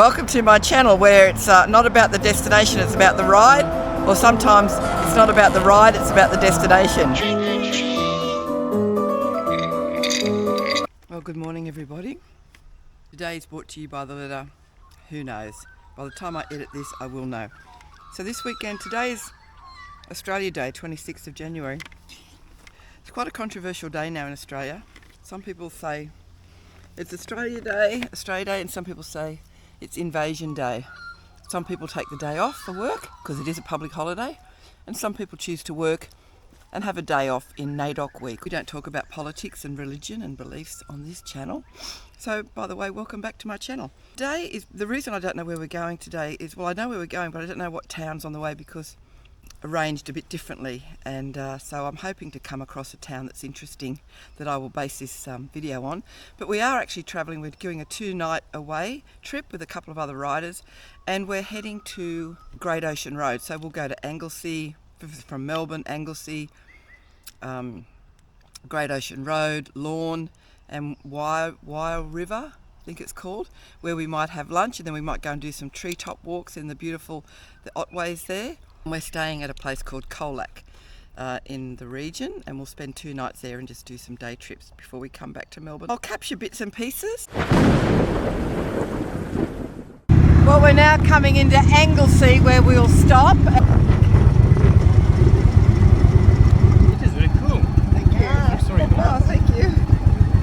Welcome to my channel where it's not about the destination, it's about the ride, or sometimes it's not about the ride, it's about the destination. Well, good morning everybody. Today is brought to you by the letter who knows. By the time I edit this I will know. So this weekend, today is Australia Day, 26th of January. It's quite a controversial day now in Australia. Some people say it's Australia Day, and some people say it's Invasion Day. Some people take the day off for work because it is a public holiday, and some people choose to work and have a day off in NAIDOC week. We don't talk about politics and religion and beliefs on this channel. So, by the way, welcome back to my channel. Today is, the reason I don't know where we're going today is, well, I know where we're going, but I don't know what town's on the way because arranged a bit differently, and so I'm hoping to come across a town that's interesting that I will base this video on. But we are actually travelling, we're doing a 2-night away trip with a couple of other riders, and we're heading to Great Ocean Road. So we'll go to Anglesey, from Melbourne, Anglesey, Great Ocean Road, Lorne and Wye River, I think it's called, where we might have lunch, and then we might go and do some treetop walks in the beautiful Otways there. We're staying at a place called Colac in the region, and we'll spend 2 nights there and just do some day trips before we come back to Melbourne. I'll capture bits and pieces. Well, we're now coming into Anglesey where we'll stop. It is very cool. Thank you. Oh, thank you.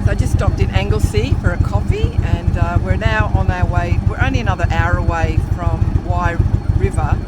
So I just stopped in Anglesey for a coffee, and we're now on our way. We're only another hour away from Wye River.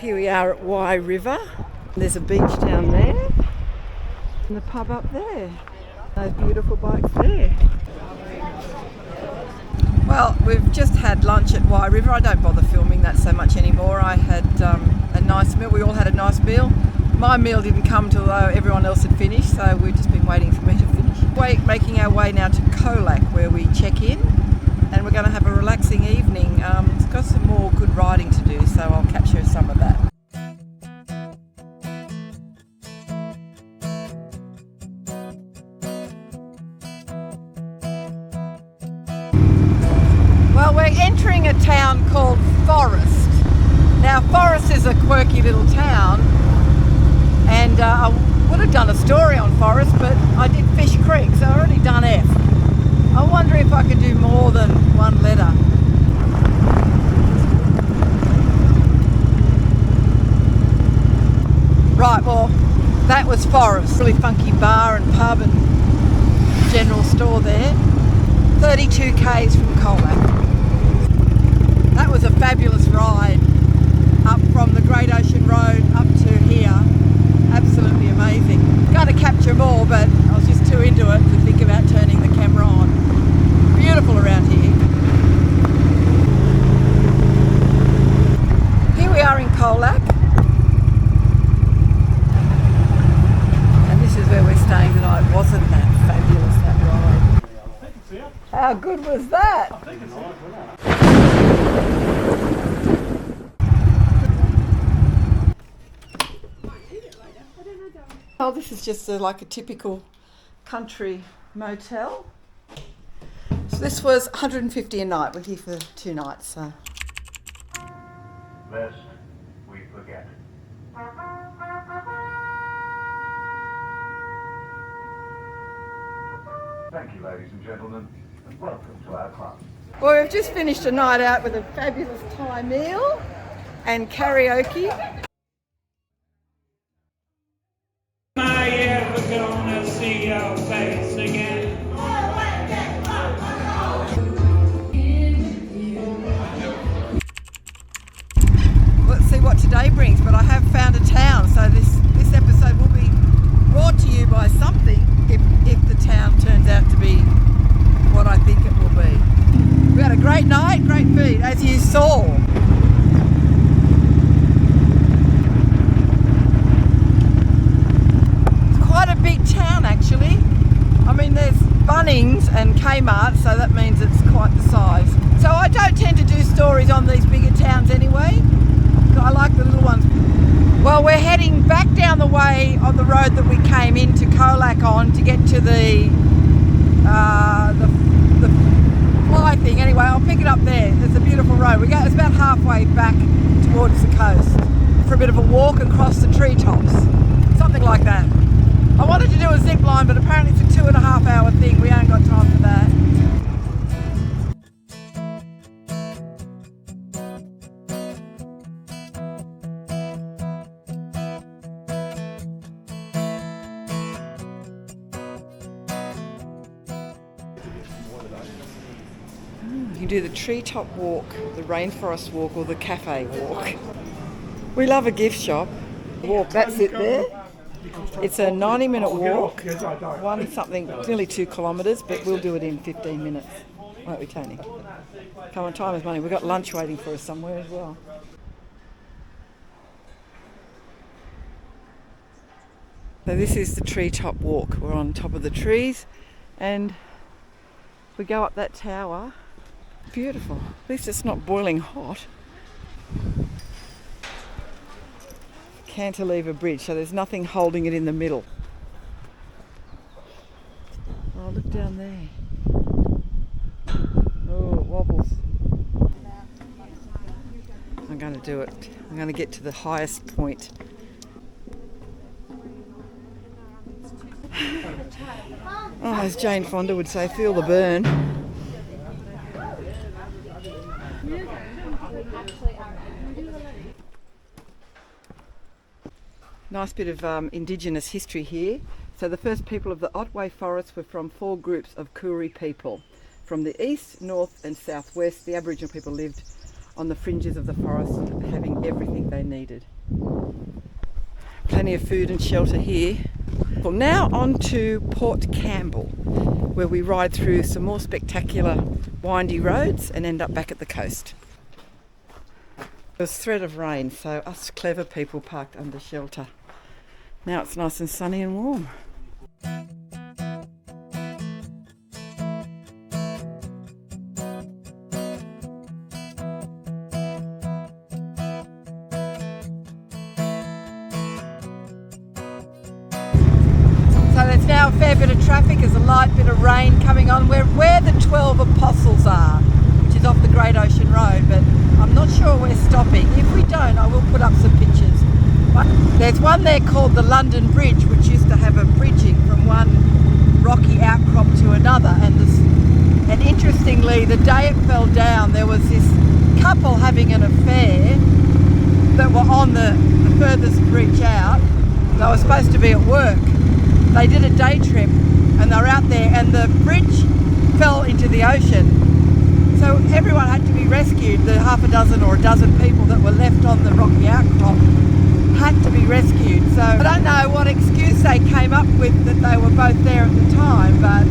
Here we are at Wye River. There's a beach down there and the pub up there. Those beautiful bikes there. Well, we've just had lunch at Wye River. I don't bother filming that so much anymore. I had a nice meal. We all had a nice meal. My meal didn't come till everyone else had finished, so we've just been waiting for me to finish. We're making our way now to Colac where we check in, and we're going to have a relaxing evening. It's got some more good riding to do, so I'll capture some of that. Well, we're entering a town called Forest. Now, Forest is a quirky little town, and I would have done a story on Forest, but I did Fish Creek, so I've already done F. I wonder if I could do more than one letter. Right, well, that was Forest. Really funky bar and pub and general store there. 32 k's from Colac. That was a fabulous ride up from the Great Ocean Road up to here. Absolutely amazing. Going to capture more, but I was just too into it to think about turning the camera on. Beautiful around here. Here we are in Colac. And this is where we're staying tonight. Wasn't that fabulous, that ride? How good was that? Oh, this is just like a typical country motel. So this was $150 a night. We're here for 2 nights. So. Lest we forget. Thank you, ladies and gentlemen, and welcome to our club. Well, we've just finished a night out with a fabulous Thai meal and karaoke. Am I ever gonna see see your face again. Let's see what today brings, but I have found a town, so this episode will be brought to you by something if the town turns out to be what I think it will be. We had a great night, great feed, as you saw. It's quite a big town actually. I mean, there's Bunnings and Kmart, so that means it's quite the size. So I don't tend to do stories on these bigger towns anyway. I like the little ones. Well, we're heading back down the way on the road that we came into Colac on to get to the fly thing. Anyway, I'll pick it up there. It's a beautiful road. It's about halfway back towards the coast for a bit of a walk across the treetops. Something like that. I wanted to do a zip line, but apparently it's a 2.5 hour thing. We ain't got time for that. You can do the treetop walk, the rainforest walk, or the cafe walk. We love a gift shop. Walk, that's it there. It's a 90-minute walk, nearly 2 kilometres, but we'll do it in 15 minutes, won't we, Tony? Come on, time is money. We've got lunch waiting for us somewhere as well. So this is the treetop walk. We're on top of the trees and we go up that tower. Beautiful. At least it's not boiling hot. Cantilever bridge, so there's nothing holding it in the middle. Oh, look down there. Oh, it wobbles. I'm going to do it. I'm going to get to the highest point. Oh, as Jane Fonda would say, feel the burn. Nice bit of Indigenous history here. So the first people of the Otway Forest were from 4 groups of Koori people. From the east, north and southwest, the Aboriginal people lived on the fringes of the forest, having everything they needed. Plenty of food and shelter here. Well, now on to Port Campbell, where we ride through some more spectacular windy roads and end up back at the coast. There was a threat of rain, so us clever people parked under shelter. Now it's nice and sunny and warm. So there's now a fair bit of traffic, there's a light bit of rain coming on. We're where the 12 Apostles are, which is off the Great Ocean Road, but I'm not sure we're stopping. If we don't, I will put up some pictures. But there's one there called the London Bridge, which used to have a bridging from one rocky outcrop to another. And interestingly, the day it fell down, there was this couple having an affair that were on the furthest bridge out. They were supposed to be at work. They did a day trip and they were out there and the bridge fell into the ocean. So everyone had to be rescued. The half a dozen or a dozen people that were left on the rocky outcrop had to be rescued. So I don't know what excuse they came up with that they were both there at the time, but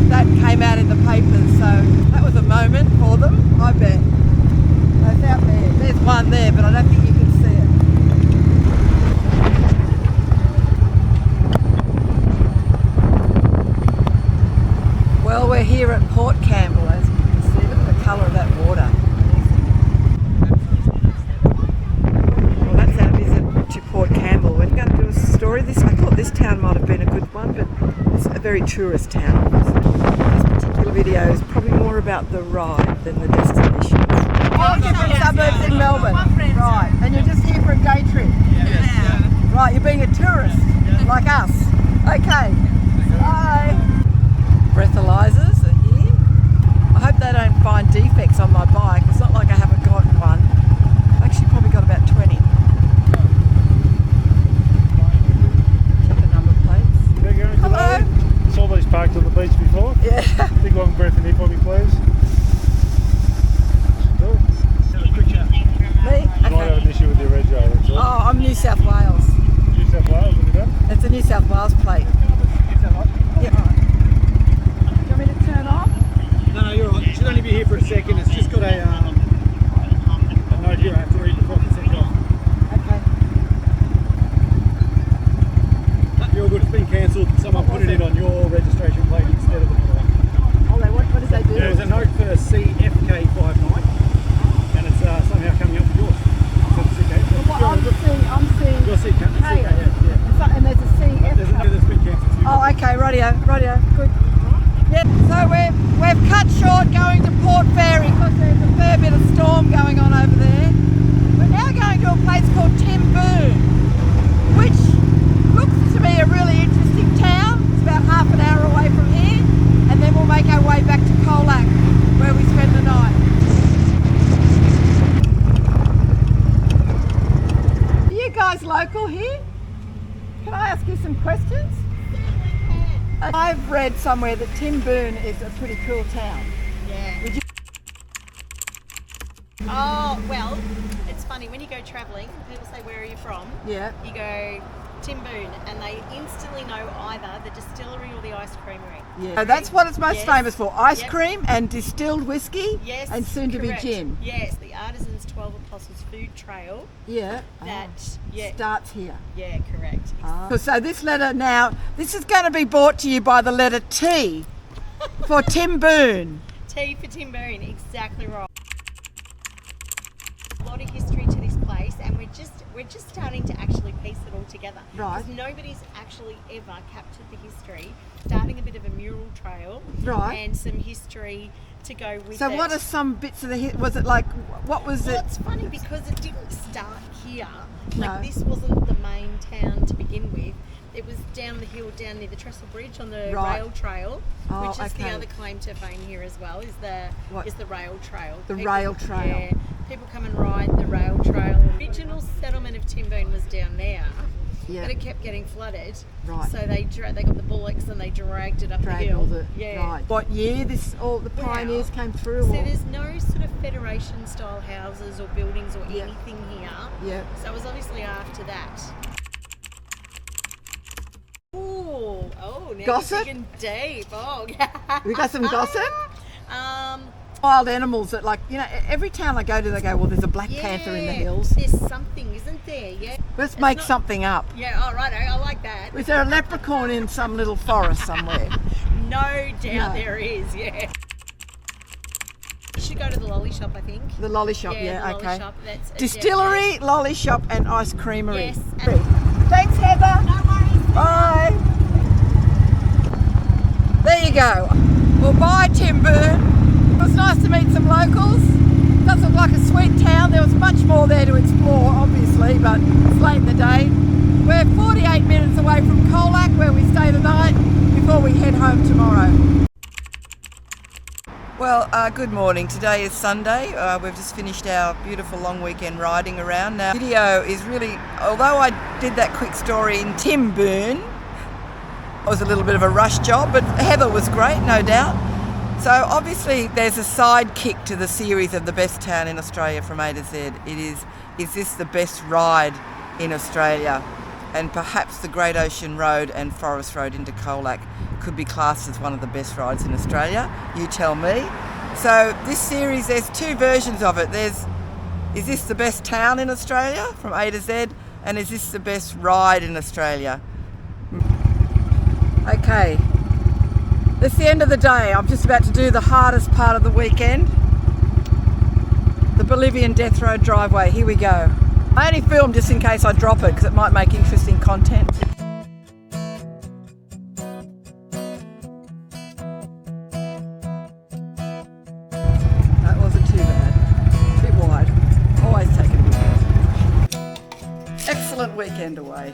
that came out in the papers. So that was a moment for them, I bet. It's out there. There's one there, but I don't think you can see it. Well, we're here at Port Campbell, as you can see. Look at the colour of that water. Well, that's our visit to Port Campbell. We're going to do a story. I thought this town might have been a good one, but it's a very tourist town. This particular video is probably more about the ride than the destination. All different suburbs in Melbourne. Right, and you're just here for a day trip? Yes. Right, you're being a tourist, like us. Okay, bye. Breathalyzers are here. I hope they don't find defects on my bike. It's not like I haven't got one. I've actually probably got about 20. Check the number plates. Hello. biked on the beach before. Yeah. Big long breath in here for me, please. Cool. Have a quick chat. Me? You might have Okay. an issue with your reg, that's all. Oh, I'm New South Wales. New South Wales, have you done? It's a New South Wales plate. Is that right? Yeah. Do you want me to turn off? No, you're right. It should only be here for a second. It's just got a note here I have to read before I can set it off. Okay. You're all good. It's been cancelled. Someone put it in on your registration plate instead of the other one. Oh, what did they do? There was a note for CFK59 and it's somehow coming up with yours. So it's okay. I'm seeing You're CK, yeah. and there's a CF. There's been cancelled. Oh, okay, radio, good. Yep, so we've cut short going to Port Fairy because there's a fair bit of storm going on over there. We're now going to a place called Timboon, which looks to be a really interesting town. It's about half an hour away from here, and then we'll make our way back to Colac, where we spend the night. Are you guys local here? Can I ask you some questions? I've read somewhere that Timboon is a pretty cool town. Yeah. Would you? Oh, well, it's funny, when you go travelling, people say, where are you from? Yeah. You go, Timboon, and they instantly know either the distillery or the ice creamery. Yeah. So that's what it's most Yes. famous for: ice Yep. cream and distilled whiskey. Yes, And soon to be correct. gin. Yes, the Artisans 12 Apostles Food Trail. Yeah. That, yeah, Starts here. yeah, correct. So this letter now, this is going to be brought to you by the letter T for Timboon. T for Timboon, exactly right. A lot of history to this place, and we're just starting to actually piece it all together. Right. Because nobody's actually ever captured the history. Starting a bit of a mural trail. Right. And some history to go with So it. what are some bits of the was it like? What was Well, it? it's funny because it didn't start here. Like No. this wasn't the main town to begin with. It was down the hill, down near the Trestle Bridge on the Right. rail trail, Oh, which is the okay. other claim to fame here as well. Is What? the rail trail. The rail trail. Yeah, people come and ride the rail trail. The original settlement of Timboon was down there. Yeah. But it kept getting flooded. Right. So they got the bullocks and they dragged it up the hill. Draggled it. Yeah. Right. What year all the pioneers came through? So or- there's no sort of Federation style houses or buildings or Yeah. anything here. Yeah. So it was obviously after that. Ooh, oh, now Gossip? you're digging deep. Oh, yeah. We got some gossip? Um, Wild animals that, like, you know, every town I go to, they go, well, there's a black panther in the yeah, hills. There's something, isn't there? Yeah. Let's It's make not- something up. Yeah, all right, I like that. Is there a leprechaun in some little forest somewhere? No doubt No. there is, yeah. You should go to the lolly shop, I think. The lolly shop, Yeah, yeah, the lolly okay. shop, that's a Distillery, lolly shop, and ice creamery. Yes, and- Thanks, Heather. No worries. Bye. There you go. Well, bye, Timboon. It was nice to meet some locals. Does look like a sweet town. There was much more there to explore, obviously, but it's late in the day. We're 48 minutes away from Colac, where we stay the night before we head home tomorrow. Well, good morning. Today is Sunday. We've just finished our beautiful long weekend riding around. Now, video is really, although I did that quick story in Timboon, it was a little bit of a rush job, but Heather was great, no doubt. So obviously there's a sidekick to the series of the best town in Australia from A to Z. It is this the best ride in Australia? And perhaps the Great Ocean Road and Forest Road into Colac could be classed as one of the best rides in Australia. You tell me. So this series, there's two versions of it. Is this the best town in Australia from A to Z? And is this the best ride in Australia? Okay, that's the end of the day. I'm just about to do the hardest part of the weekend. The Bolivian Death Road driveway. Here we go. I only filmed just in case I drop it because it might make interesting content. That wasn't too bad. A bit wide. Always take it a bit. Excellent weekend away.